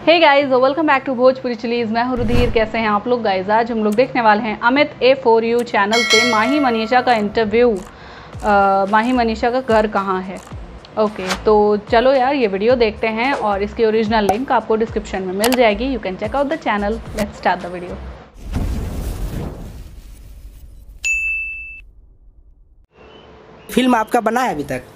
Hey guys, welcome back to Bhojpuri Chillies. मैं हूं रुधिर। कैसे हैं आप लोग गाइस? आज हम लोग देखने वाले हैं अमित A4U चैनल से माही मनीषा का इंटरव्यू। माही मनीषा का घर कहाँ है। ओके, तो चलो यार ये वीडियो देखते हैं और इसकी ओरिजिनल लिंक आपको डिस्क्रिप्शन में मिल जाएगी। You can check out the channel. Let's start the video. Film आपका बना है अभी तक?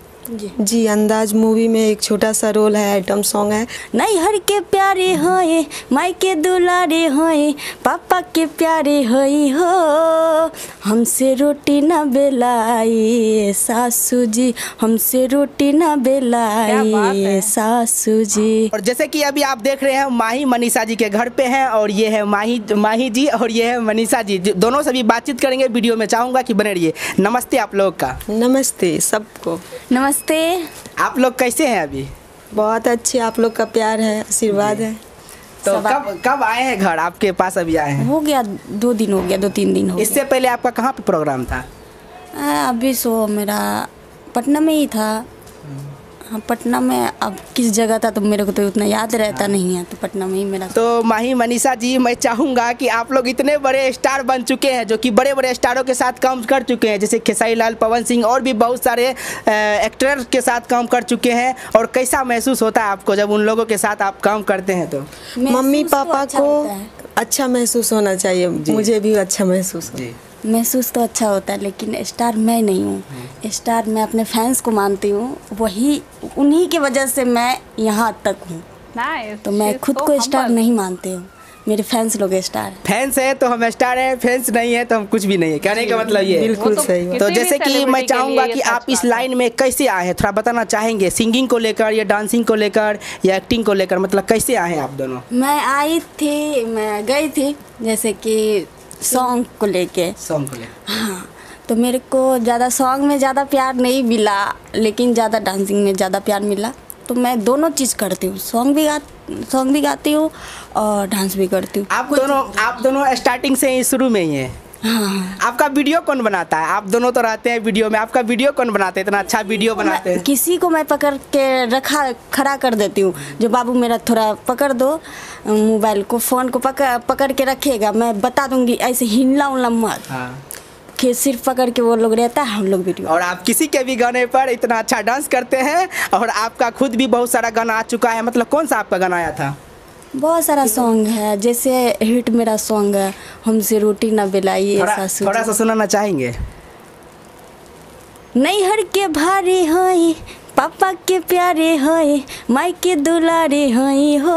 जी, अंदाज मूवी में एक छोटा सा रोल है, आइटम सॉन्ग है। नहीं हर के प्यारे होए, माई के दुलारे होए, पापा के प्यारे होई हो, हमसे रोटी ना बेलाई सासू जी, हमसे रोटी ना बेलाई सासू जी। और जैसे कि अभी आप देख रहे हैं माही मनीषा जी के घर पे हैं और ये है माही जी और ये है मनीषा जी, दोनों से भी बातचीत करेंगे। वीडियो में चाहूँगा कि बने रहिए। नमस्ते आप लोग का। नमस्ते सबको। नमस्ते। आप लोग कैसे हैं अभी? बहुत अच्छे, आप लोग का प्यार है, आशीर्वाद है। तो कब आए हैं घर? आपके पास अभी आए हैं? हो गया 2 दिन हो गया, 2-3 दिन हो गया। इससे पहले आपका कहाँ पे प्रोग्राम था? अभी सो मेरा पटना में ही था। हाँ, पटना में अब किस जगह था तो मेरे को तो उतना याद रहता नहीं है, तो पटना में ही मेरा। तो माही मनीषा जी, मैं चाहूँगा कि आप लोग इतने बड़े स्टार बन चुके हैं, जो कि बड़े बड़े स्टारों के साथ काम कर चुके हैं, जैसे खेसारी लाल, पवन सिंह और भी बहुत सारे एक्टर के साथ काम कर चुके हैं। और कैसा महसूस होता है आपको जब उन लोगों के साथ आप काम करते हैं? तो मम्मी पापा को अच्छा महसूस होना चाहिए, मुझे भी अच्छा महसूस हो। महसूस तो अच्छा होता है, लेकिन स्टार मैं नहीं हूँ। स्टार मैं अपने फैंस को मानती हूँ, वही उन्हीं की वजह से मैं यहाँ तक हूँ। तो मैं खुद को स्टार नहीं मानती हूँ, मेरे फैंस लोग स्टार हैं। फैंस है तो हम स्टार हैं, फैंस नहीं है तो हम कुछ भी नहीं है। कहने का मतलब ये बिल्कुल सही। तो जैसे कि मैं चाहूँगा कि आप इस लाइन में कैसे आए हैं, थोड़ा बताना चाहेंगे? सिंगिंग को लेकर या डांसिंग को लेकर या एक्टिंग को लेकर, मतलब कैसे आए हैं आप दोनों? मैं गई थी जैसे कि सॉन्ग को लेके। हाँ, तो मेरे को ज़्यादा सॉन्ग में ज़्यादा प्यार नहीं मिला, लेकिन ज़्यादा डांसिंग में ज़्यादा प्यार मिला। तो मैं दोनों चीज़ करती हूँ, सॉन्ग भी गाती हूँ और डांस भी करती हूँ। आप दोनों स्टार्टिंग से ही शुरू में ही हैं? हाँ। आपका वीडियो कौन बनाता है? आप दोनों तो रहते हैं वीडियो में, आपका वीडियो कौन बनाते हैं? इतना अच्छा वीडियो बनाते हैं। किसी को मैं पकड़ के खड़ा कर देती हूँ, जो बाबू मेरा थोड़ा पकड़ दो मोबाइल को, फ़ोन को पकड़ के रखेगा, मैं बता दूंगी ऐसे हिलना उलना मत। हाँ। कि सिर्फ पकड़ के वो लोग रहता है, हम लोग वीडियो। और आप किसी के भी गाने पर इतना अच्छा डांस करते हैं, और आपका खुद भी बहुत सारा गाना आ चुका है। मतलब कौन सा आपका गाना आया था? बहुत सारा सॉन्ग है, जैसे हिट मेरा सॉन्ग है हमसे रोटी ना बेलाई सासू। थोड़ा सा सुनाना चाहेंगे? नहीं हर के भारे होए, पापा के प्यारे होए, माई के दुलारे होई हो,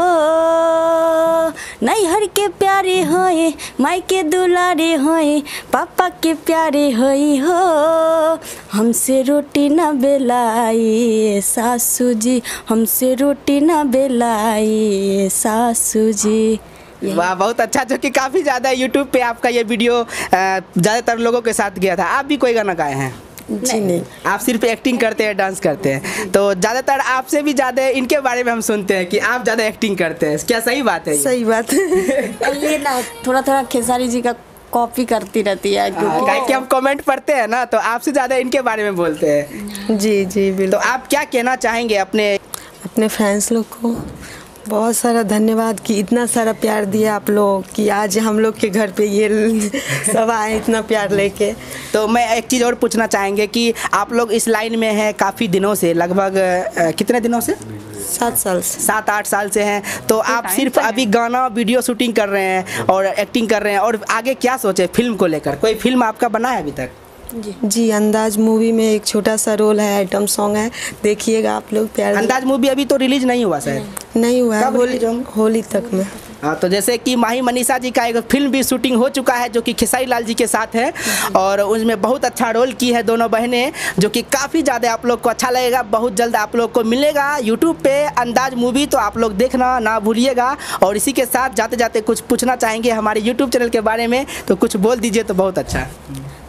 नहीं हर के प्यारे होए, माई के दुलारे होए, पापा के प्यारे होई हो, हमसे रोटी ना बेलाई सासू जी, हमसे रोटी ना बेलाई सासू जी। वाह, बहुत अच्छा। जो कि काफ़ी ज़्यादा यूट्यूब पे आपका ये वीडियो ज़्यादातर लोगों के साथ गया था। आप भी कोई गाना गाए हैं? जी नहीं, आप सिर्फ एक्टिंग करते हैं, डांस करते हैं। तो ज़्यादातर आपसे भी ज़्यादा इनके बारे में हम सुनते हैं कि आप ज़्यादा एक्टिंग करते हैं। क्या सही बात है? सही बात है। ये ना थोड़ा खेसारी जी का कॉपी करती रहती है, क्योंकि हम कमेंट पढ़ते हैं ना, तो आपसे ज़्यादा इनके बारे में बोलते हैं। जी जी बिल्कुल। तो आप क्या कहना चाहेंगे अपने फैंस लोग को? बहुत सारा धन्यवाद कि इतना सारा प्यार दिया आप लोग, कि आज हम लोग के घर पे ये सब आए इतना प्यार लेके। तो मैं एक चीज़ और पूछना चाहेंगे कि आप लोग इस लाइन में हैं काफ़ी दिनों से, लगभग कितने दिनों से? 7 साल से। 7-8 साल से हैं। तो आप सिर्फ अभी गाना वीडियो शूटिंग कर रहे हैं और एक्टिंग कर रहे हैं, और आगे क्या सोचे फिल्म को लेकर? कोई फिल्म आपका बना है अभी तक? जी, अंदाज मूवी में एक छोटा सा रोल है, आइटम सॉन्ग है, देखिएगा आप लोग प्यार। अंदाज मूवी अभी तो रिलीज नहीं हुआ शायद? नहीं हुआ है, होली होली तक में। हाँ, तो जैसे कि माही मनीषा जी का एक फिल्म भी शूटिंग हो चुका है, जो कि खेसारी लाल जी के साथ है, और उसमें बहुत अच्छा रोल की है दोनों बहनें, जो कि काफ़ी ज़्यादा आप लोग को अच्छा लगेगा। बहुत जल्द आप लोग को मिलेगा यूट्यूब पे अंदाज मूवी, तो आप लोग देखना ना भूलिएगा। और इसी के साथ जाते जाते कुछ पूछना चाहेंगे हमारे यूट्यूब चैनल के बारे में, तो कुछ बोल दीजिए तो बहुत अच्छा।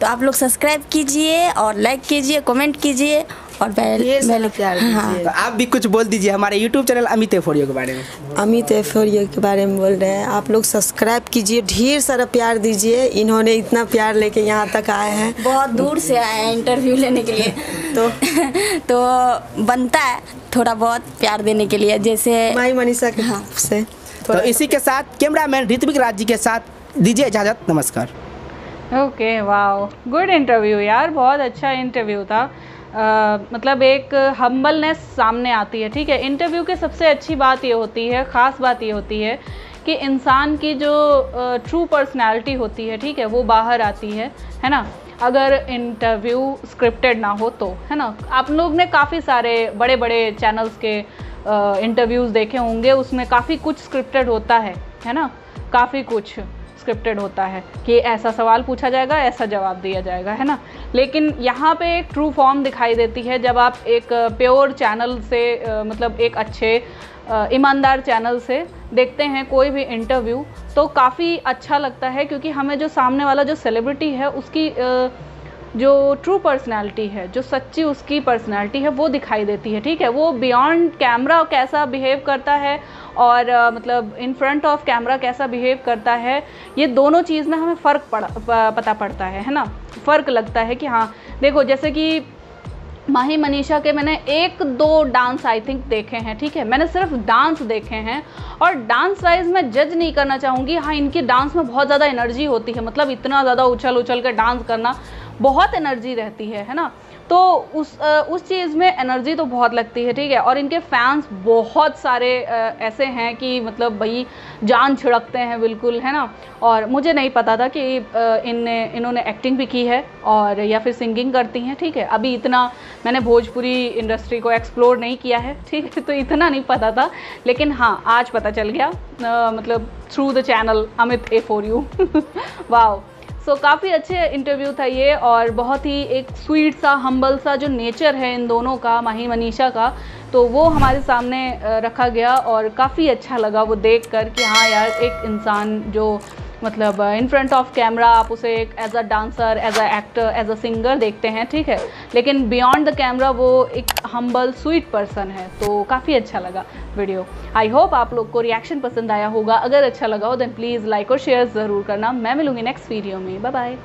तो आप लोग सब्सक्राइब कीजिए और लाइक कीजिए, कमेंट कीजिए और बेल प्यार। हाँ, तो आप भी कुछ बोल दीजिए हमारे यूट्यूब चैनल अमित A4U के बारे में। अमित A4U के बारे में बोल रहे हैं, आप लोग सब्सक्राइब कीजिए, ढेर सारा प्यार दीजिए। इन्होंने इतना प्यार लेके यहाँ तक आए हैं, बहुत दूर से आए हैं इंटरव्यू लेने के लिए। तो बनता है थोड़ा बहुत प्यार देने के लिए, जैसे माही मनीषा के से। तो इसी के साथ कैमरामैन ऋत्विक राज जी के साथ दीजिए इजाज़त, नमस्कार। ओके, वाओ, गुड इंटरव्यू यार, बहुत अच्छा इंटरव्यू था। मतलब एक हम्बलनेस सामने आती है, ठीक है। इंटरव्यू की सबसे अच्छी बात ये होती है, ख़ास बात ये होती है कि इंसान की जो ट्रू पर्सनैलिटी होती है, ठीक है, वो बाहर आती है ना। अगर इंटरव्यू स्क्रिप्टेड ना हो तो, है ना। आप लोग ने काफ़ी सारे बड़े बड़े चैनल्स के इंटरव्यूज़ देखे होंगे, उसमें काफ़ी कुछ स्क्रिप्टेड होता है ना, काफ़ी कुछ स्क्रिप्टेड होता है कि ऐसा सवाल पूछा जाएगा, ऐसा जवाब दिया जाएगा, है ना। लेकिन यहाँ पे एक ट्रू फॉर्म दिखाई देती है जब आप एक प्योर चैनल से मतलब एक अच्छे ईमानदार चैनल से देखते हैं कोई भी इंटरव्यू, तो काफ़ी अच्छा लगता है, क्योंकि हमें जो सामने वाला जो सेलिब्रिटी है उसकी जो ट्रू पर्सनालिटी है, जो सच्ची उसकी पर्सनालिटी है, वो दिखाई देती है, ठीक है। वो बियॉन्ड कैमरा कैसा बिहेव करता है और मतलब इन फ्रंट ऑफ कैमरा कैसा बिहेव करता है, ये दोनों चीज़ में हमें फ़र्क पता पड़ता है ना। फ़र्क लगता है कि हाँ, देखो जैसे कि माही मनीषा के मैंने 1-2 डांस आई थिंक देखे हैं, ठीक है। मैंने सिर्फ डांस देखे हैं और डांस वाइज मैं जज नहीं करना चाहूँगी। हाँ, इनकी डांस में बहुत ज़्यादा एनर्जी होती है, मतलब इतना ज़्यादा उछल उछल कर डांस करना, बहुत एनर्जी रहती है ना। तो उस चीज़ में एनर्जी तो बहुत लगती है, ठीक है। और इनके फैंस बहुत सारे ऐसे हैं कि मतलब भाई जान छिड़कते हैं बिल्कुल, है ना। और मुझे नहीं पता था कि इन्होंने एक्टिंग भी की है और या फिर सिंगिंग करती हैं, ठीक है। अभी इतना मैंने भोजपुरी इंडस्ट्री को एक्सप्लोर नहीं किया है, ठीक है, तो इतना नहीं पता था। लेकिन हाँ, आज पता चल गया, मतलब through the channel Amit A4U। Wow, so काफ़ी अच्छे इंटरव्यू था ये, और बहुत ही एक स्वीट सा, हम्बल सा जो नेचर है इन दोनों का, माही मनीषा का, तो वो हमारे सामने रखा गया और काफ़ी अच्छा लगा वो देख कर कि हाँ यार, एक इंसान जो मतलब इन फ्रंट ऑफ कैमरा आप उसे एक as a dancer, as a actor, as a singer देखते हैं, ठीक है, लेकिन बियॉन्ड द कैमरा वो एक हम्बल स्वीट पर्सन है। तो काफ़ी अच्छा लगा वीडियो। आई होप आप लोग को रिएक्शन पसंद आया होगा। अगर अच्छा लगा हो देन प्लीज़ लाइक और शेयर ज़रूर करना। मैं मिलूँगी नेक्स्ट वीडियो में। Bye bye.